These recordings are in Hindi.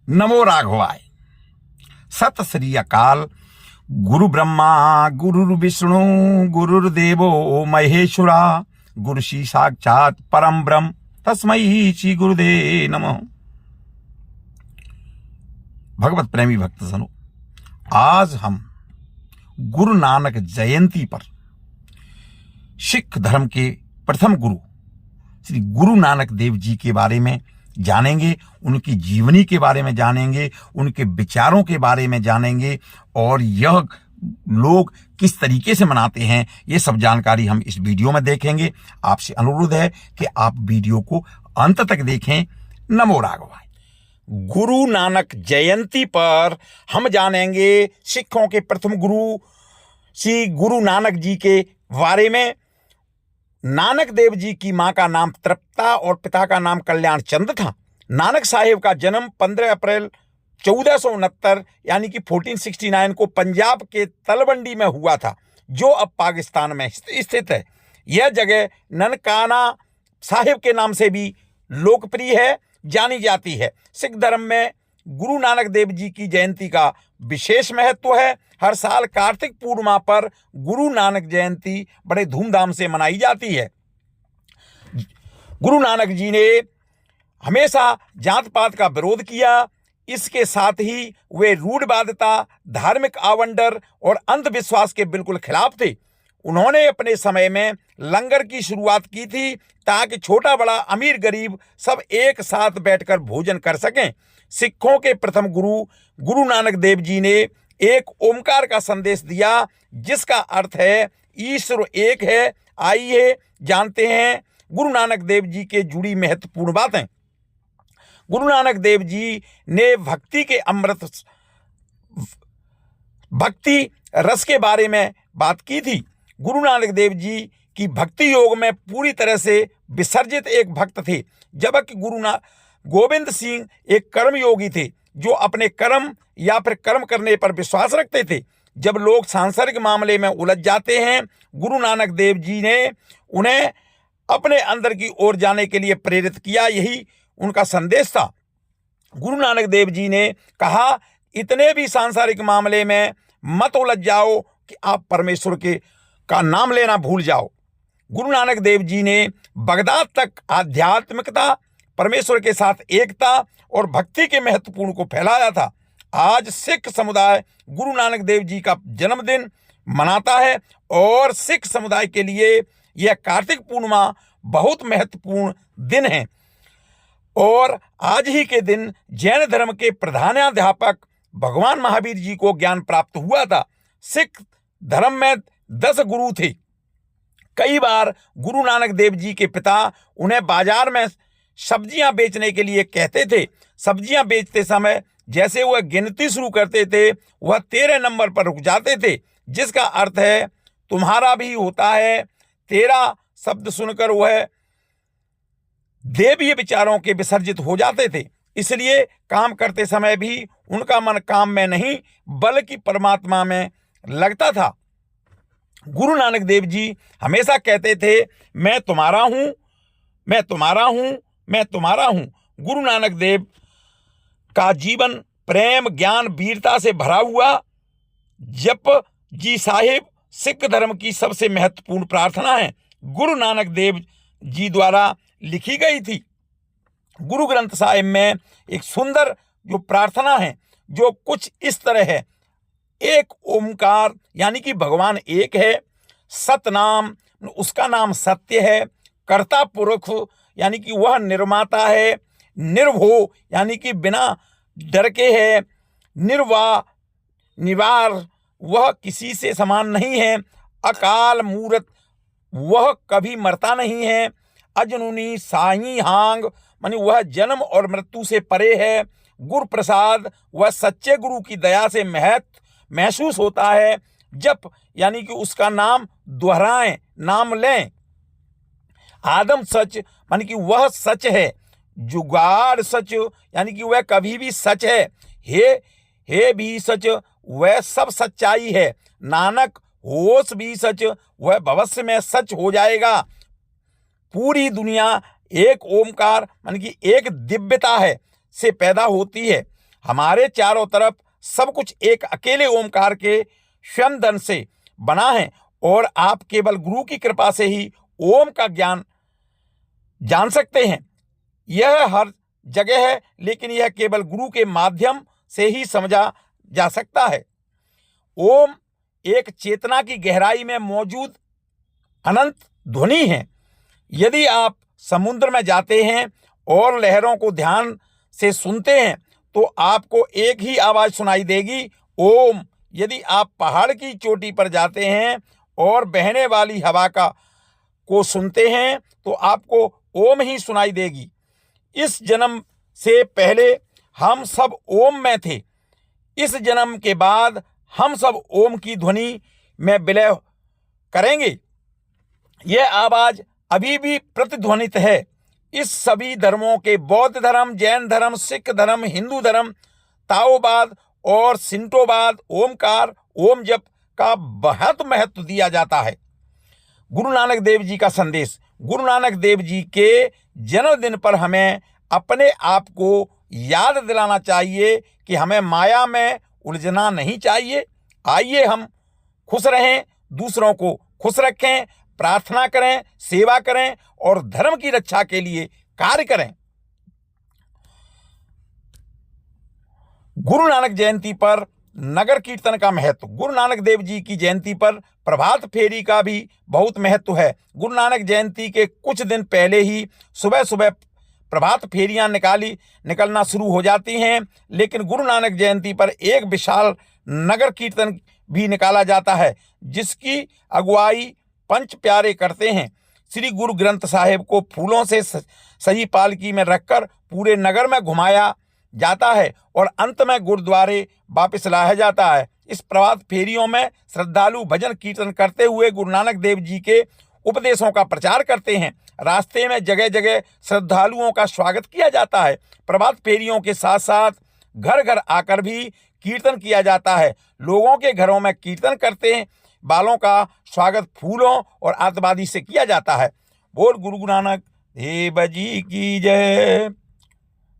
नमो राघवाय। सत श्री अकाल। गुरु ब्रह्मा गुरु विष्णु गुरुर्देवो महेश्वरा गुरु श्री साक्षात परम ब्रह्म तस्मै श्री गुरुदेव नमः। भगवत प्रेमी भक्तजनों, आज हम गुरु नानक जयंती पर सिख धर्म के प्रथम गुरु श्री गुरु नानक देव जी के बारे में जानेंगे, उनकी जीवनी के बारे में जानेंगे, उनके विचारों के बारे में जानेंगे और यह लोग किस तरीके से मनाते हैं, ये सब जानकारी हम इस वीडियो में देखेंगे। आपसे अनुरोध है कि आप वीडियो को अंत तक देखें। नमो राघवाय। गुरु नानक जयंती पर हम जानेंगे सिखों के प्रथम गुरु श्री गुरु नानक जी के बारे में। नानक देव जी की मां का नाम तृप्ता और पिता का नाम कल्याण चंद था। नानक साहिब का जन्म 15 अप्रैल 1469 यानी कि 1469 को पंजाब के तलवंडी में हुआ था, जो अब पाकिस्तान में स्थित है। यह जगह ननकाना साहिब के नाम से भी लोकप्रिय है, जानी जाती है। सिख धर्म में गुरु नानक देव जी की जयंती का विशेष महत्व है। हर साल कार्तिक पूर्णिमा पर गुरु नानक जयंती बड़े धूमधाम से मनाई जाती है। गुरु नानक जी ने हमेशा जात पात का विरोध किया। इसके साथ ही वे रूढ़वादिता, धार्मिक आवंडर और अंधविश्वास के बिल्कुल खिलाफ थे। उन्होंने अपने समय में लंगर की शुरुआत की थी ताकि छोटा बड़ा, अमीर गरीब सब एक साथ बैठकर भोजन कर सकें। सिखों के प्रथम गुरु गुरु नानक देव जी ने एक ओमकार का संदेश दिया, जिसका अर्थ है ईश्वर एक है। आइए जानते हैं गुरु नानक देव जी के जुड़ी महत्वपूर्ण बातें। गुरु नानक देव जी ने भक्ति के अमृत भक्ति रस के बारे में बात की थी। गुरु नानक देव जी की भक्ति योग में पूरी तरह से विसर्जित एक भक्त थे, जबकि गोविंद सिंह एक कर्मयोगी थे जो अपने कर्म या फिर कर्म करने पर विश्वास रखते थे। जब लोग सांसारिक मामले में उलझ जाते हैं, गुरु नानक देव जी ने उन्हें अपने अंदर की ओर जाने के लिए प्रेरित किया। यही उनका संदेश था। गुरु नानक देव जी ने कहा, इतने भी सांसारिक मामले में मत उलझ जाओ कि आप परमेश्वर का नाम लेना भूल जाओ। गुरु नानक देव जी ने बगदाद तक आध्यात्मिकता, परमेश्वर के साथ एकता और भक्ति के महत्वपूर्ण को फैलाया था। आज सिख समुदाय गुरु नानक देव जी का जन्मदिन मनाता है और सिख समुदाय के लिए यह कार्तिक पूर्णिमा बहुत महत्वपूर्ण दिन है। और आज ही के दिन जैन धर्म के प्रधानाध्यापक भगवान महावीर जी को ज्ञान प्राप्त हुआ था। सिख धर्म में 10 गुरु थे। कई बार गुरु नानक देव जी के पिता उन्हें बाजार में सब्जियां बेचने के लिए कहते थे। सब्जियां बेचते समय जैसे वह गिनती शुरू करते थे, वह 13 नंबर पर रुक जाते थे, जिसका अर्थ है तुम्हारा भी होता है। 13 शब्द सुनकर वह देवीय विचारों के विसर्जित हो जाते थे। इसलिए काम करते समय भी उनका मन काम में नहीं बल्कि परमात्मा में लगता था। गुरु नानक देव जी हमेशा कहते थे, मैं तुम्हारा हूं, मैं तुम्हारा हूं, मैं तुम्हारा हूं। गुरु नानक देव का जीवन प्रेम, ज्ञान, वीरता से भरा हुआ। जप जी साहिब सिख धर्म की सबसे महत्वपूर्ण प्रार्थना है। गुरु नानक देव जी द्वारा लिखी गई थी। गुरु ग्रंथ साहिब में एक सुंदर जो प्रार्थना है, जो कुछ इस तरह है, एक ओमकार यानी कि भगवान एक है, सतनाम उसका नाम सत्य है, कर्ता पुरुष यानी कि वह निर्माता है, निर्भो यानी कि बिना डर के है, निवार वह किसी से समान नहीं है, अकाल मूरत वह कभी मरता नहीं है, अजनूनी साई हांग मानी वह जन्म और मृत्यु से परे है, गुरु प्रसाद वह सच्चे गुरु की दया से महसूस होता है। जप यानी कि उसका नाम दोहराएं, नाम लें। आदम सच मानी कि वह सच है। जुगाड़ सच यानी कि वह कभी भी सच है। हे भी सच वह सब सच्चाई है। नानक होश भी सच वह भविष्य में सच हो जाएगा। पूरी दुनिया एक ओमकार मानी कि एक दिव्यता है से पैदा होती है। हमारे चारों तरफ सब कुछ एक अकेले ओमकार के स्वयं धन से बना है और आप केवल गुरु की कृपा से ही ओम का ज्ञान जान सकते हैं। यह हर जगह है, लेकिन यह केवल गुरु के माध्यम से ही समझा जा सकता है। ओम एक चेतना की गहराई में मौजूद अनंत ध्वनि है। यदि आप समुद्र में जाते हैं और लहरों को ध्यान से सुनते हैं तो आपको एक ही आवाज सुनाई देगी, ओम। यदि आप पहाड़ की चोटी पर जाते हैं और बहने वाली हवा को सुनते हैं तो आपको ओम ही सुनाई देगी। इस जन्म से पहले हम सब ओम में थे। इस जन्म के बाद हम सब ओम की ध्वनि में विलय करेंगे। यह आवाज अभी भी प्रतिध्वनित है। इस सभी धर्मों के बौद्ध धर्म, जैन धर्म, सिख धर्म, हिंदू धर्म, ताओवाद और सिंटोवाद ओमकार, ओम जप का बहुत महत्व दिया जाता है। गुरु नानक देव जी का संदेश। गुरु नानक देव जी के जन्मदिन पर हमें अपने आप को याद दिलाना चाहिए कि हमें माया में उलझना नहीं चाहिए। आइए हम खुश रहें, दूसरों को खुश रखें, प्रार्थना करें, सेवा करें और धर्म की रक्षा के लिए कार्य करें। गुरु नानक जयंती पर नगर कीर्तन का महत्व। गुरु नानक देव जी की जयंती पर प्रभात फेरी का भी बहुत महत्व है। गुरु नानक जयंती के कुछ दिन पहले ही सुबह सुबह प्रभात फेरियां निकलना शुरू हो जाती हैं, लेकिन गुरु नानक जयंती पर एक विशाल नगर कीर्तन भी निकाला जाता है, जिसकी अगुवाई पंच प्यारे करते हैं। श्री गुरु ग्रंथ साहिब को फूलों से सजी पालकी में रखकर पूरे नगर में घुमाया जाता है और अंत में गुरुद्वारे वापस लाया जाता है। इस प्रभात फेरियों में श्रद्धालु भजन कीर्तन करते हुए गुरु नानक देव जी के उपदेशों का प्रचार करते हैं। रास्ते में जगह जगह श्रद्धालुओं का स्वागत किया जाता है। प्रभात फेरियों के साथ साथ घर घर आकर भी कीर्तन किया जाता है। लोगों के घरों में कीर्तन करते वालों का स्वागत फूलों और आतिशबाजी से किया जाता है। बोल गुरु नानक देव जी की जय।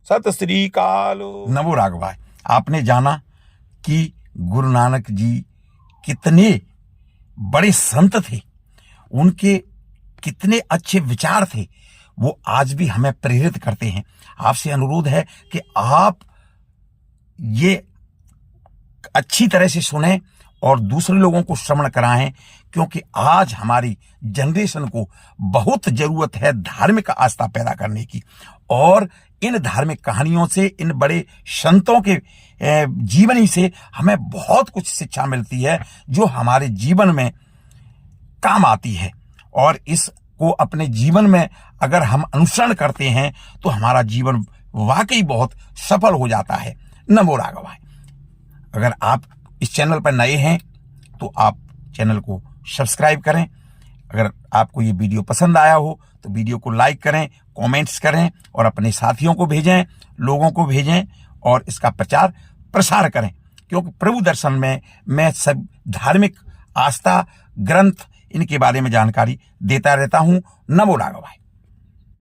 सत श्री अकाल। नमो राघव भाई, आपने जाना कि गुरु नानक जी कितने बड़े संत थे, उनके कितने अच्छे विचार थे, वो आज भी हमें प्रेरित करते हैं। आपसे अनुरोध है कि आप ये अच्छी तरह से सुने और दूसरे लोगों को श्रवण कराएं, क्योंकि आज हमारी जनरेशन को बहुत जरूरत है धार्मिक आस्था पैदा करने की। और इन धार्मिक कहानियों से, इन बड़े संतों के जीवनी से हमें बहुत कुछ शिक्षा मिलती है जो हमारे जीवन में काम आती है। और इसको अपने जीवन में अगर हम अनुसरण करते हैं तो हमारा जीवन वाकई बहुत सफल हो जाता है। नमो राघव भाई। अगर आप इस चैनल पर नए हैं तो आप चैनल को सब्सक्राइब करें। अगर आपको ये वीडियो पसंद आया हो तो वीडियो को लाइक करें, कमेंट्स करें और अपने साथियों को भेजें, लोगों को भेजें और इसका प्रचार प्रसार करें, क्योंकि प्रभु दर्शन में मैं सब धार्मिक आस्था ग्रंथ इनके बारे में जानकारी देता रहता हूं। नमो राघव भाई।